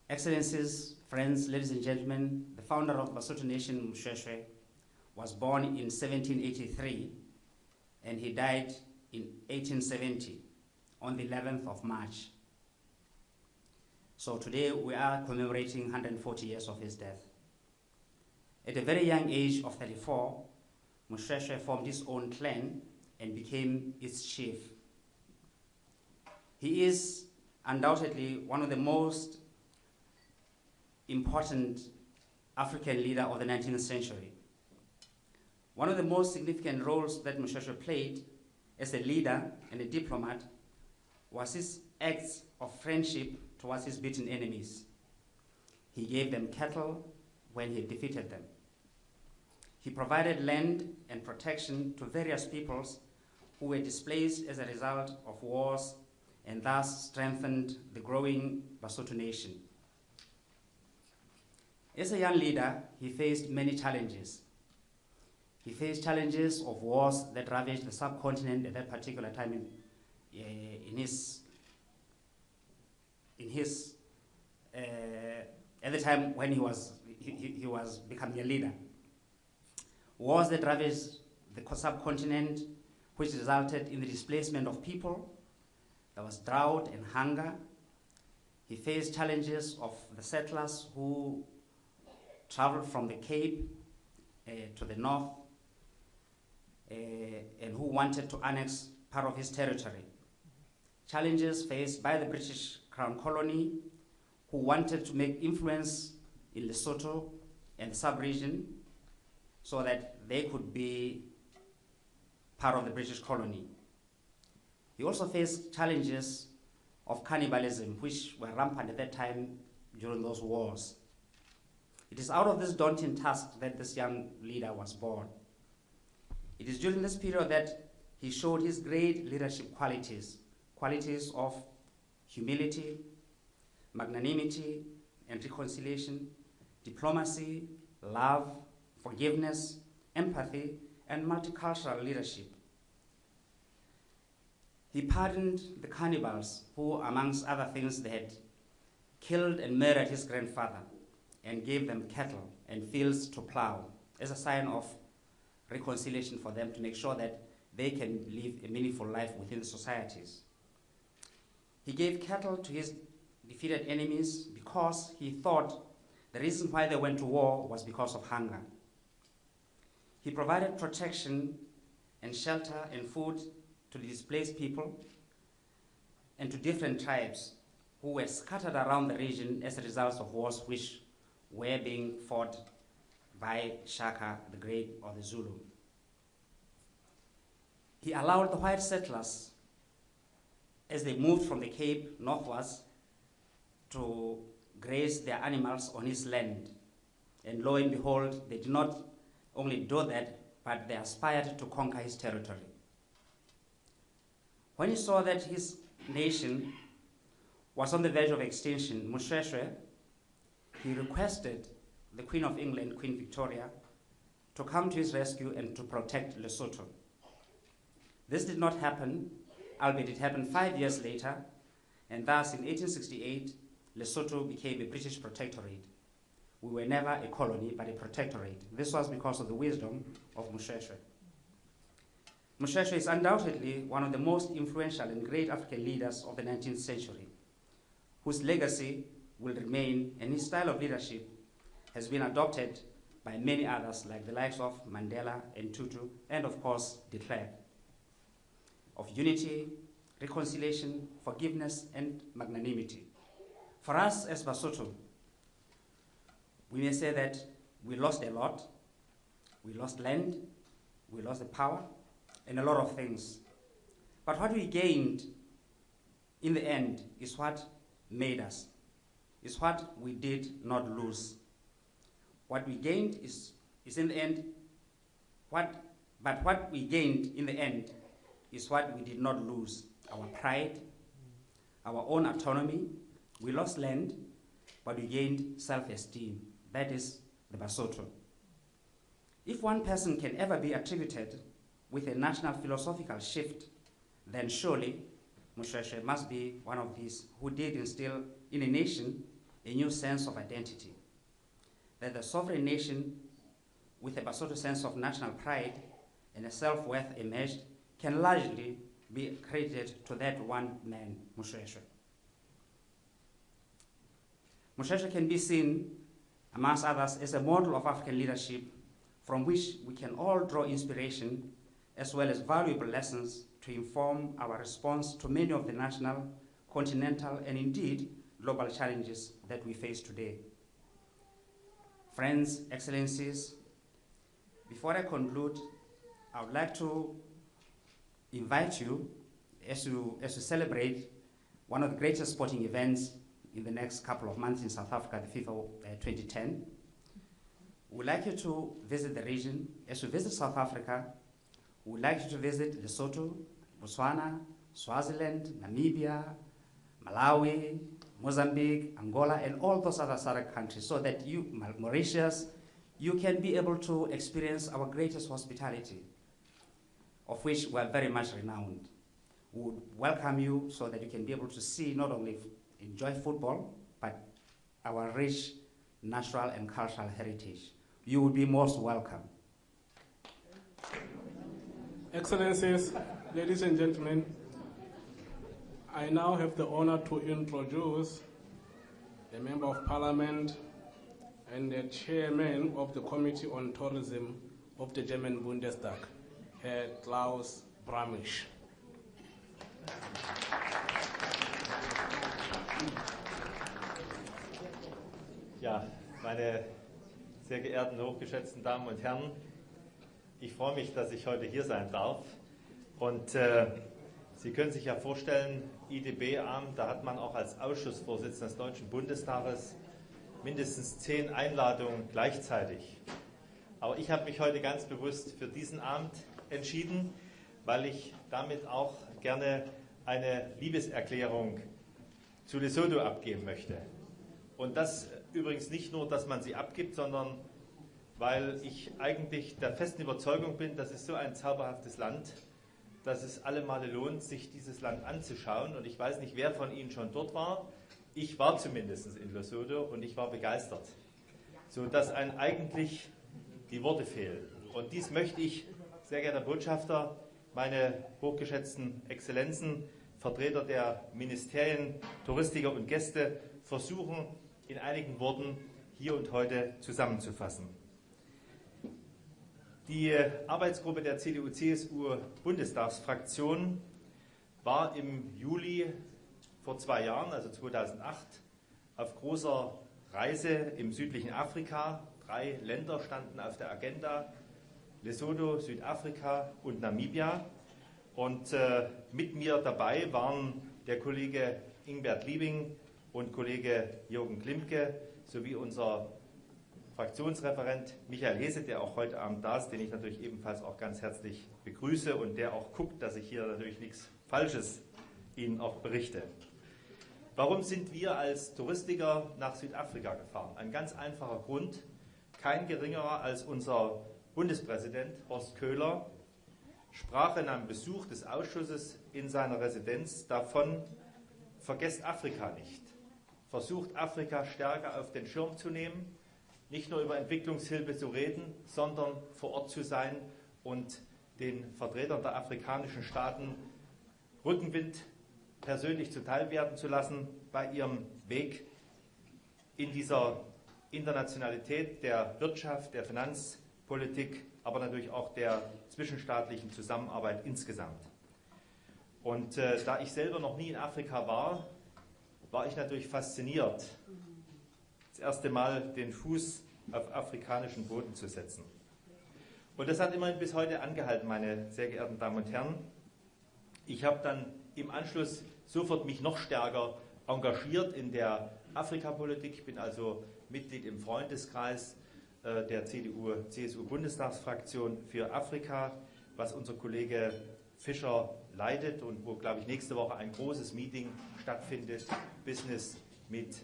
Excellencies, friends, ladies and gentlemen, the founder of Basotho Nation, Moshoeshoe, was born in 1783 and he died in 1870 on the 11th of March. So today we are commemorating 140 years of his death. At a very young age of 34, Moshoeshoe formed his own clan and became its chief. He is undoubtedly one of the most important African leader of the 19th century. One of the most significant roles that Moshoeshoe played as a leader and a diplomat was his acts of friendship towards his beaten enemies. He gave them cattle when he defeated them. He provided land and protection to various peoples who were displaced as a result of wars and thus strengthened the growing Basotho nation. As a young leader, he faced many challenges. He faced challenges of wars that ravaged the subcontinent at that particular time at the time when he was becoming a leader. Wars that ravaged the subcontinent, which resulted in the displacement of people. There was drought and hunger. He faced challenges of the settlers who traveled from the Cape to the north and who wanted to annex part of his territory. Challenges faced by the British Crown Colony, who wanted to make influence in Lesotho and the sub-region so that they could be part of the British colony. He also faced challenges of cannibalism, which were rampant at that time during those wars. It is out of this daunting task that this young leader was born. It is during this period that he showed his great leadership qualities of humility, magnanimity and reconciliation, diplomacy, love, forgiveness, empathy, and multicultural leadership. He pardoned the cannibals who, amongst other things, they had killed and murdered his grandfather and gave them cattle and fields to plow as a sign of reconciliation for them to make sure that they can live a meaningful life within the societies. He gave cattle to his defeated enemies because he thought the reason why they went to war was because of hunger. He provided protection and shelter and food to the displaced people and to different tribes who were scattered around the region as a result of wars which were being fought by Shaka the Great or the Zulu. He allowed the white settlers, as they moved from the Cape northwards, to graze their animals on his land. And lo and behold, they did not only do that, but they aspired to conquer his territory. When he saw that his nation was on the verge of extinction, Moshoeshoe, he requested the Queen of England, Queen Victoria, to come to his rescue and to protect Lesotho. This did not happen, albeit it happened 5 years later, and thus in 1868, Lesotho became a British protectorate. We were never a colony, but a protectorate. This was because of the wisdom of Moshoeshoe. Moshoeshoe is undoubtedly one of the most influential and great African leaders of the 19th century, whose legacy will remain, and his style of leadership has been adopted by many others, like the likes of Mandela and Tutu, and of course, de Klerk, of unity, reconciliation, forgiveness, and magnanimity. For us as Basotho, we may say that we lost a lot. We lost land, we lost the power, and a lot of things. But what we gained in the end is what made us, is what we did not lose. What we gained is in the end, but what we gained in the end is what we did not lose. Our pride, our own autonomy. We lost land, but we gained self-esteem. That is the Basotho. If one person can ever be attributed with a national philosophical shift, then surely Moshoeshoe must be one of these who did instill in a nation a new sense of identity, that the sovereign nation with a Basotho sense of national pride and a self-worth emerged can largely be credited to that one man, Moshoeshoe. Moshoeshoe can be seen, amongst others, as a model of African leadership from which we can all draw inspiration as well as valuable lessons to inform our response to many of the national, continental, and indeed global challenges that we face today. Friends, Excellencies, before I conclude, I would like to invite you as you celebrate one of the greatest sporting events in the next couple of months in South Africa, the FIFA 2010. We'd like you to visit the region. As you visit South Africa, we'd like you to visit Lesotho, Botswana, Swaziland, Namibia, Malawi, Mozambique, Angola, and all those other SADC countries, so that you, Mauritius, you can be able to experience our greatest hospitality, of which we are very much renowned. We would welcome you so that you can be able to see, not only enjoy football, but our rich natural and cultural heritage. You will be most welcome. Excellencies, ladies and gentlemen, I now have the honor to introduce the Member of Parliament and the Chairman of the Committee on Tourism of the German Bundestag, Herr Klaus Bramisch. Ja, meine sehr geehrten, hochgeschätzten Damen und Herren, ich freue mich, dass ich heute hier sein darf. Und Sie können sich ja vorstellen, IDB-Abend, da hat man auch als Ausschussvorsitzender des Deutschen Bundestages mindestens 10 Einladungen gleichzeitig. Aber ich habe mich heute ganz bewusst für diesen Abend entschieden, weil ich damit auch gerne eine Liebeserklärung zu Lesotho abgeben möchte. Und das übrigens nicht nur, dass man sie abgibt, sondern weil ich eigentlich der festen Überzeugung bin, das ist so ein zauberhaftes Land, dass es alle Male lohnt, sich dieses Land anzuschauen. Und ich weiß nicht, wer von Ihnen schon dort war. Ich war zumindest in Lesotho und ich war begeistert, sodass einem eigentlich die Worte fehlen. Und dies möchte ich, sehr geehrter Botschafter, meine hochgeschätzten Exzellenzen, Vertreter der Ministerien, Touristiker und Gäste, versuchen, in einigen Worten hier und heute zusammenzufassen. Die Arbeitsgruppe der CDU-CSU-Bundestagsfraktion war im Juli vor 2 Jahren, also 2008, auf großer Reise im südlichen Afrika. 3 Länder standen auf der Agenda: Lesotho, Südafrika und Namibia. Und mit mir dabei waren der Kollege Ingbert Liebing und Kollege Jürgen Klimke sowie unser Fraktionsreferent Michael Hesse, der auch heute Abend da ist, den ich natürlich ebenfalls auch ganz herzlich begrüße und der auch guckt, dass ich hier natürlich nichts Falsches Ihnen auch berichte. Warum sind wir als Touristiker nach Südafrika gefahren? Ein ganz einfacher Grund, kein geringerer als unser Bundespräsident Horst Köhler sprach in einem Besuch des Ausschusses in seiner Residenz davon: Vergesst Afrika nicht, versucht Afrika stärker auf den Schirm zu nehmen, nicht nur über Entwicklungshilfe zu reden, sondern vor Ort zu sein und den Vertretern der afrikanischen Staaten Rückenwind persönlich zuteil werden zu lassen bei ihrem Weg in dieser Internationalität der Wirtschaft, der Finanzpolitik, aber natürlich auch der zwischenstaatlichen Zusammenarbeit insgesamt. Und da ich selber noch nie in Afrika war, war ich natürlich fasziniert, das erste Mal den Fuß auf afrikanischen Boden zu setzen. Und das hat immerhin bis heute angehalten, meine sehr geehrten Damen und Herren. Ich habe dann im Anschluss sofort mich noch stärker engagiert in der Afrikapolitik. Ich bin also Mitglied im Freundeskreis der CDU-CSU-Bundestagsfraktion für Afrika, was unser Kollege Fischer leitet und wo, glaube ich, nächste Woche ein großes Meeting stattfindet, Business mit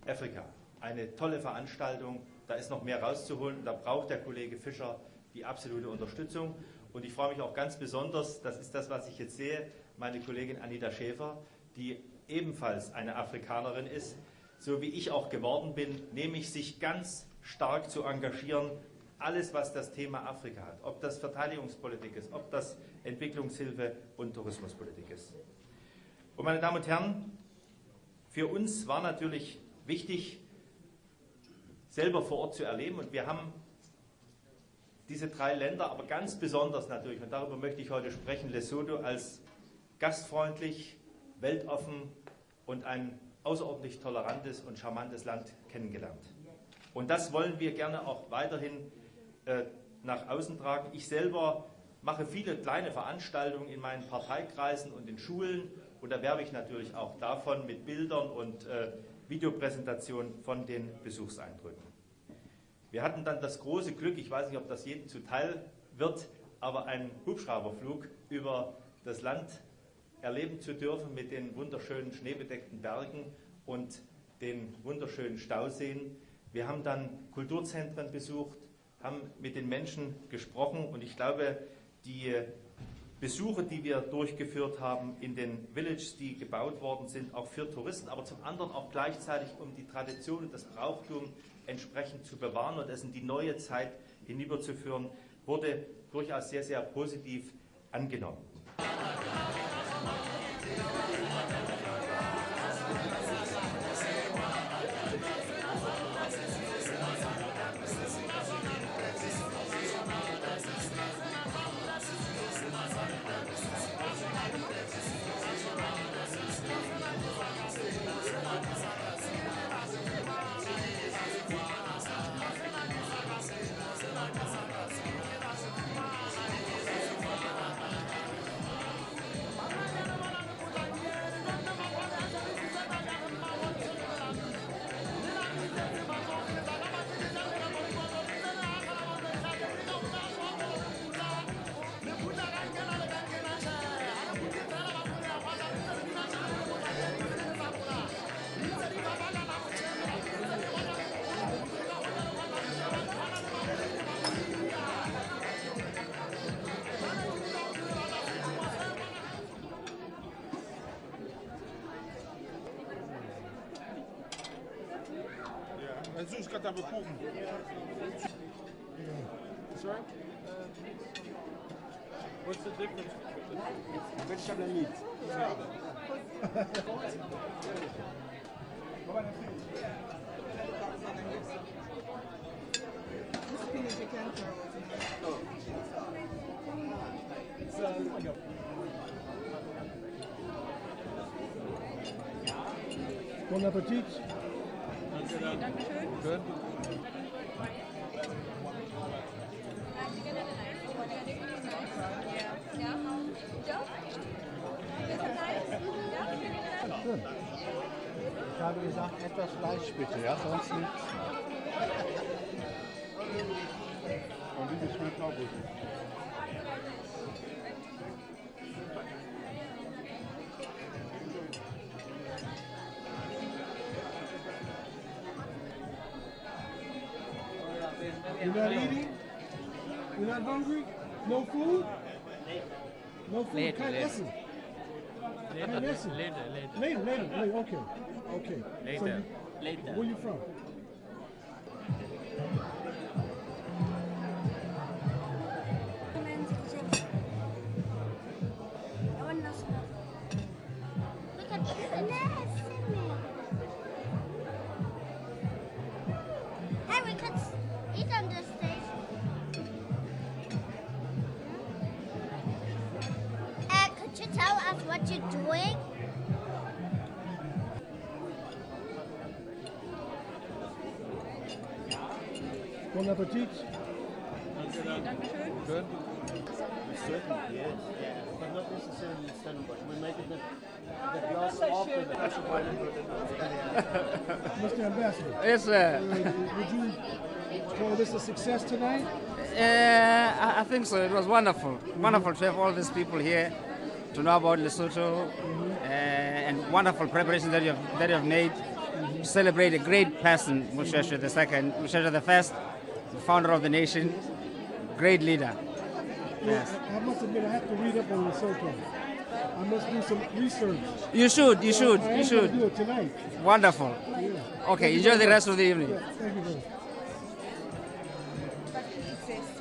Afrika. Eine tolle Veranstaltung, da ist noch mehr rauszuholen, da braucht der Kollege Fischer die absolute Unterstützung. Und ich freue mich auch ganz besonders, das ist das, was ich jetzt sehe, meine Kollegin Anita Schäfer, die ebenfalls eine Afrikanerin ist. so wie ich auch geworden bin, nämlich sich ganz stark zu engagieren, alles was das Thema Afrika hat, ob das Verteidigungspolitik ist, ob das Entwicklungshilfe und Tourismuspolitik ist. Und meine Damen und Herren, für uns war natürlich wichtig, selber vor Ort zu erleben, und wir haben diese 3 Länder, aber ganz besonders natürlich, und darüber möchte ich heute sprechen, Lesotho als gastfreundlich, weltoffen und ein außerordentlich tolerantes und charmantes Land kennengelernt. Und das wollen wir gerne auch weiterhin nach außen tragen. Ich selber mache viele kleine Veranstaltungen in meinen Parteikreisen und in Schulen, und da werbe ich natürlich auch davon mit Bildern und Videopräsentationen von den Besuchseindrücken. Wir hatten dann das große Glück, ich weiß nicht, ob das jedem zuteil wird, aber einen Hubschrauberflug über das Land erleben zu dürfen mit den wunderschönen schneebedeckten Bergen und den wunderschönen Stauseen. Wir haben dann Kulturzentren besucht, haben mit den Menschen gesprochen, und ich glaube, die Besuche, die wir durchgeführt haben in den Villages, die gebaut worden sind, auch für Touristen, aber zum anderen auch gleichzeitig, um die Tradition und das Brauchtum entsprechend zu bewahren und es in die neue Zeit hinüberzuführen, wurde durchaus sehr, sehr positiv angenommen. Jesus gaat daar bekomen. Sorry? What's the difference? Vegetable and meat. Bon appetit. Dankeschön. Good. Schön. Ich habe gesagt, etwas Fleisch bitte, ja, sonst nichts. Und dieses schmeckt auch gut. You're not eating? You're not hungry? No food? No food? Later, Kein later. Essen? Kein Essen? Later, okay. Okay. So Later. you, where you from? Look at this. Hey, we could eat on this station. Could you tell us what you're doing? Bon appetit. Dankeschön. Good. Certainly, yes, but not necessarily Stellenbosch. We make it the glass after the Mr. Ambassador, Yes, would you call this a success tonight? I think so. It was wonderful. Wonderful to have all these people here to know about Lesotho, and wonderful preparations that you have made to celebrate a great person, Moshoeshoe II, Moshoeshoe I, the founder of the nation, great leader. Yes. I must admit, I have to read up on Lesotho. I must do some research. You should. You should. I am You gonna should. do it tonight. Wonderful. Yeah. Okay. Enjoy the rest of the evening. Yeah, thank you very much. But it's